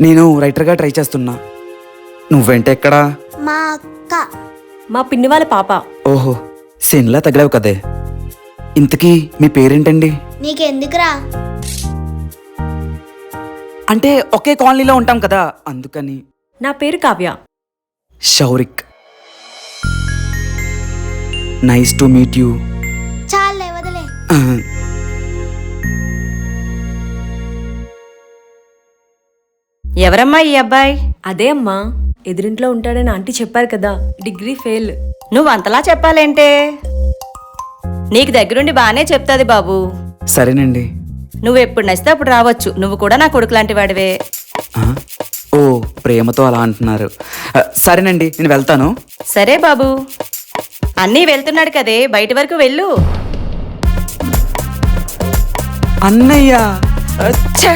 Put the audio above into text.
నేను రైటర్గా ట్రై చేస్తున్నా. నువ్వేంటి ఎక్కడా? మా అక్క. మా పిన్ని వాళ్ళ పాప. ఓహో, సిన్లా తగిలావు కదే. ఇంతకీ మీ పేరేంటండి? నీకెందుకురా? అంటే ఒకే కాలనీలో ఉంటాం కదా అందుకని. నా పేరు Kavya. Shaurik. Nice to meet you. చాలే వదిలే. ఎవరమ్మా ఈ అబ్బాయి? అదే అమ్మా, ఎదురింట్లో ఉంటాడని ఆంటీ చెప్పారు కదా, డిగ్రీ ఫెయిల్. నువ్వు అంతలా చెప్పాలేంటే? నీకు దగ్గరుండి బానే చెప్తాది బాబు. సరేనండి. నువ్వు ఎప్పుడు నచ్చితే అప్పుడు రావచ్చు. నువ్వు కూడా నా కొడుకు లాంటి వాడివే. ఆ, ఓ ప్రేమతో అలా అంటున్నారు. సరేనండి, నేను వెళ్తాను. సరే బాబు, అన్నీ వెళ్తున్నాడు కదే, బయటి వరకు వెళ్ళు. అన్నయ్య ఛే!